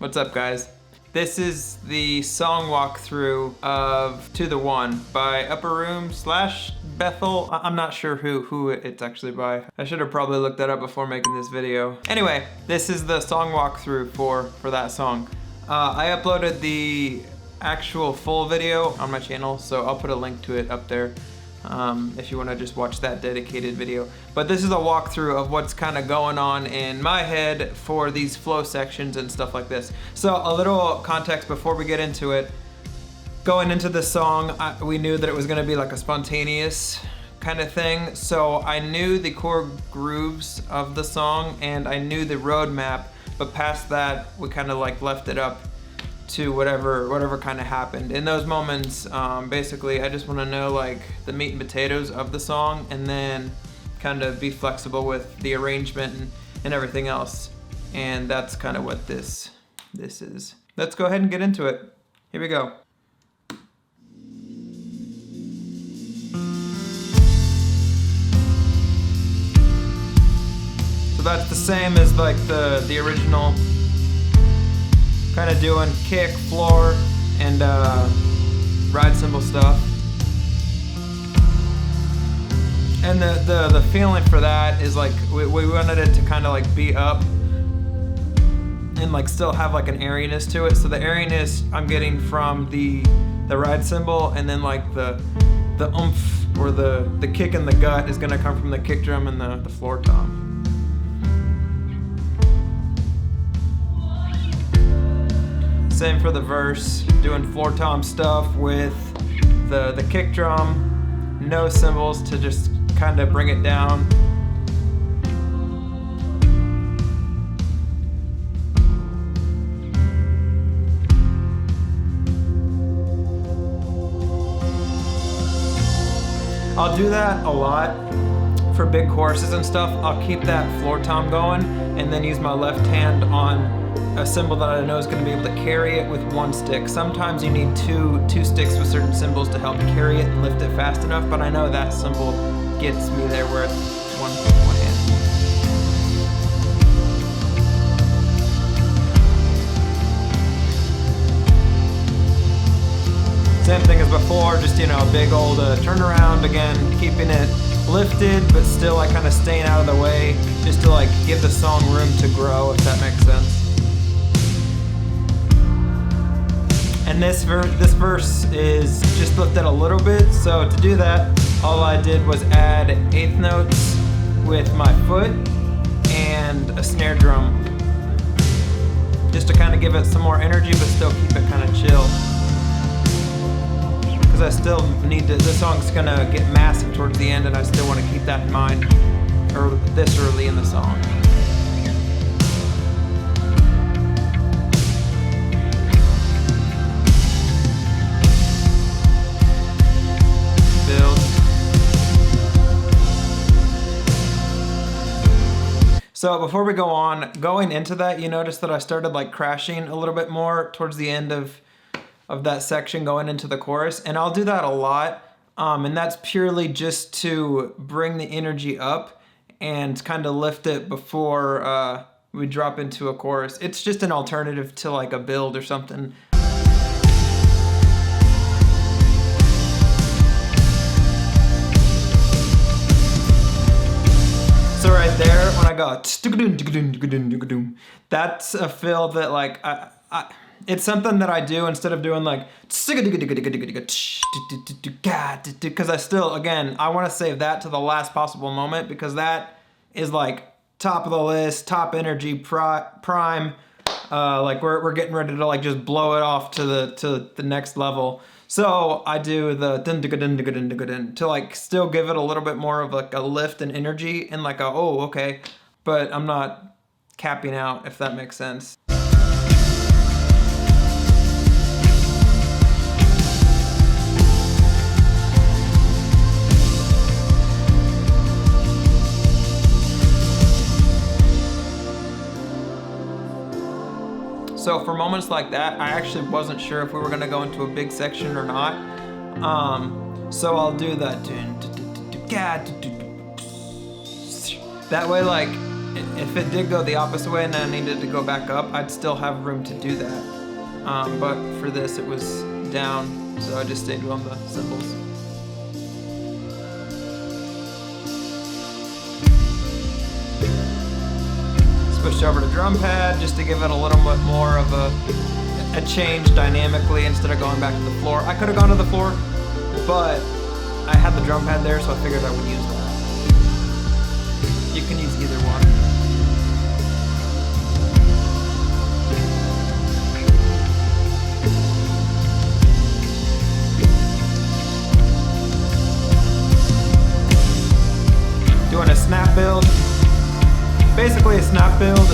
What's up, guys? This is the song walkthrough of To The One by Upper Room / Bethel. I'm not sure who it's actually by. I should have probably looked that up before making this video. Anyway, this is the song walkthrough for that song. I uploaded the actual full video on my channel, so I'll put a link to it up there if you want to just watch that dedicated video. But this is a walkthrough of what's kind of going on in my head for these flow sections and stuff like this. So a little context before we get into it. Going into this song, we knew that it was going to be like a spontaneous kind of thing. So I knew the core grooves of the song and I knew the roadmap, but past that, we kind of like left it up to whatever kind of happened. In those moments, basically, I just want to know like the meat and potatoes of the song and then kind of be flexible with the arrangement and everything else. And that's kind of what this is. Let's go ahead and get into it. Here we go. So that's the same as like the original. Kind of doing kick, floor, and ride cymbal stuff. And the feeling for that is like we wanted it to kind of like be up and like still have like an airiness to it. So the airiness I'm getting from the ride cymbal, and then like the oomph or the kick in the gut is gonna come from the kick drum and the floor tom. Same for the verse, doing floor tom stuff with the kick drum, no cymbals to just kind of bring it down. I'll do that a lot for big choruses and stuff. I'll keep that floor tom going and then use my left hand on a cymbal that I know is going to be able to carry it with one stick. Sometimes you need two sticks with certain cymbals to help carry it and lift it fast enough, but I know that cymbal gets me there with one hand. Same thing as before, just a big old turnaround again, keeping it lifted, but still like kind of staying out of the way, just to like give the song room to grow, if that makes sense. And this verse is just lifted a little bit, so to do that, all I did was add eighth notes with my foot and a snare drum, just to kind of give it some more energy, but still keep it kind of chill. Because I still need to, this song's gonna get massive towards the end, and I still want to keep that in mind this early in the song. So before we go on, going into that, you notice that I started like crashing a little bit more towards the end of that section going into the chorus, and I'll do that a lot, and that's purely just to bring the energy up and kind of lift it before we drop into a chorus. It's just an alternative to like a build or something. So right there, when I go, that's a fill that like, it's something that I do instead of doing like, because I still, again, I want to save that to the last possible moment, because that is like top of the list, top energy, prime, like we're getting ready to like just blow it off to the next level. So I do the to like still give it a little bit more of like a lift and energy and like oh, okay, but I'm not capping out, if that makes sense. So for moments like that, I actually wasn't sure if we were gonna go into a big section or not. So I'll do that. That way, like, if it did go the opposite way and then I needed to go back up, I'd still have room to do that. But for this, it was down, so I just stayed on the cymbals. Switched over to drum pad just to give it a little bit more of a change dynamically instead of going back to the floor. I could have gone to the floor, but I had the drum pad there, so I figured I would use that. You can use either one. Doing a snap build. Basically, a snap build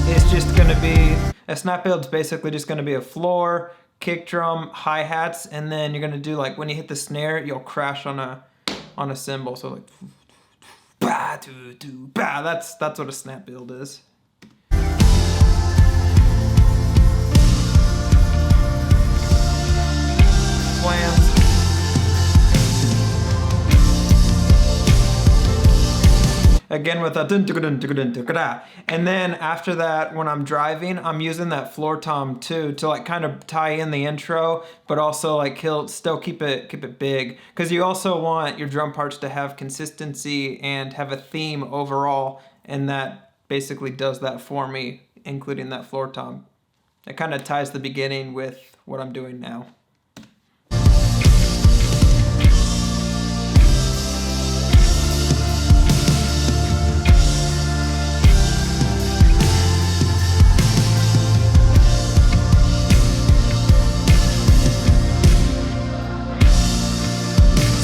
is just going to be, a snap build is basically just going to be a floor, kick drum, hi-hats, and then you're going to do like, when you hit the snare, you'll crash on a cymbal. So like, bah, doo, doo, bah. That's what a snap build is. Slams. Again with a dun dun dun dun dun dun. And then after that, when I'm driving, I'm using that floor tom too to like kind of tie in the intro, but also like still keep it big, because you also want your drum parts to have consistency and have a theme overall, and that basically does that for me, including that floor tom. It kind of ties the beginning with what I'm doing now.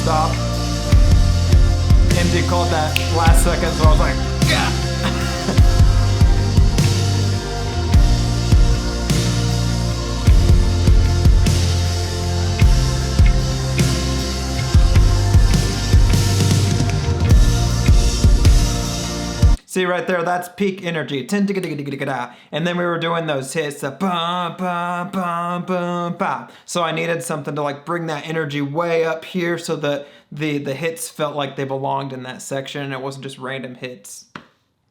Stop. MD called that last second, so I was like, yeah. See right there, that's peak energy. And then we were doing those hits, the bum, bum, bum, bum, bum. So I needed something to like bring that energy way up here so that the hits felt like they belonged in that section and it wasn't just random hits.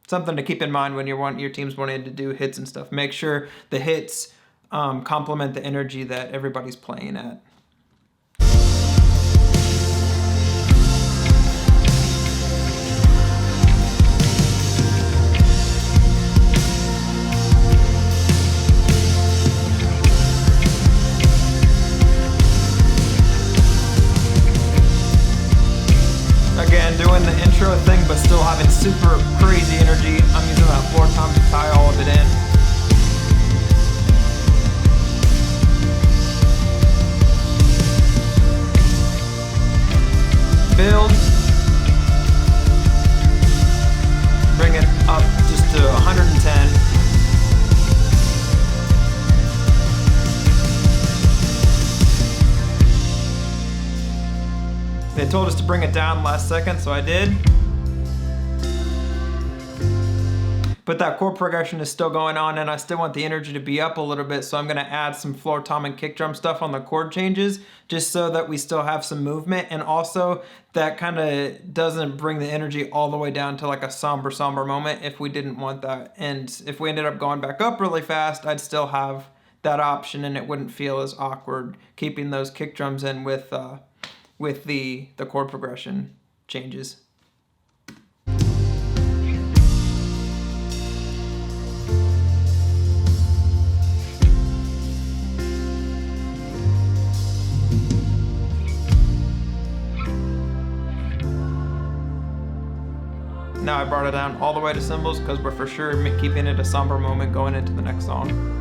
Something to keep in mind when your team's wanting to do hits and stuff. Make sure the hits complement the energy that everybody's playing at. Again, doing the intro thing, but still having super crazy energy. I'm using that floor tom to tie all of it in. Build. Bring it up just to 110. They told us to bring it down last second, so I did. But that chord progression is still going on, and I still want the energy to be up a little bit, so I'm gonna add some floor tom and kick drum stuff on the chord changes, just so that we still have some movement, and also that kind of doesn't bring the energy all the way down to like a somber moment if we didn't want that. And if we ended up going back up really fast, I'd still have that option, and it wouldn't feel as awkward keeping those kick drums in with the chord progression changes. Now I brought it down all the way to cymbals because we're for sure keeping it a somber moment going into the next song.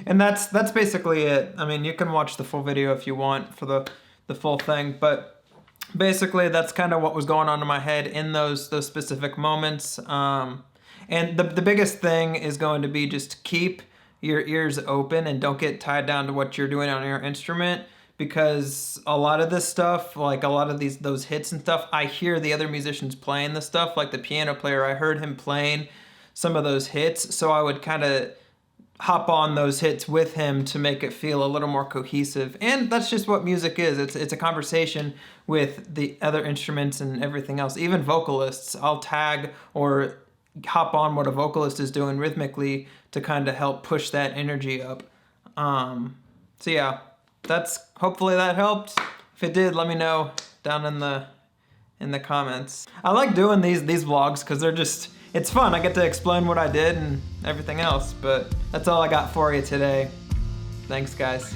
And that's basically it. I mean, you can watch the full video if you want for the full thing, but basically that's kind of what was going on in my head in those specific moments. And the biggest thing is going to be just keep your ears open and don't get tied down to what you're doing on your instrument, because a lot of this stuff, like a lot of those hits and stuff, I hear the other musicians playing the stuff, like the piano player, I heard him playing some of those hits, so I would kind of hop on those hits with him to make it feel a little more cohesive. And that's just what music is. It's a conversation with the other instruments and everything else. Even vocalists, I'll tag or hop on what a vocalist is doing rhythmically to kind of help push that energy up. So yeah, hopefully that helped. If it did, let me know down in the comments. I like doing these vlogs because it's fun. I get to explain what I did and everything else, but that's all I got for you today. Thanks, guys.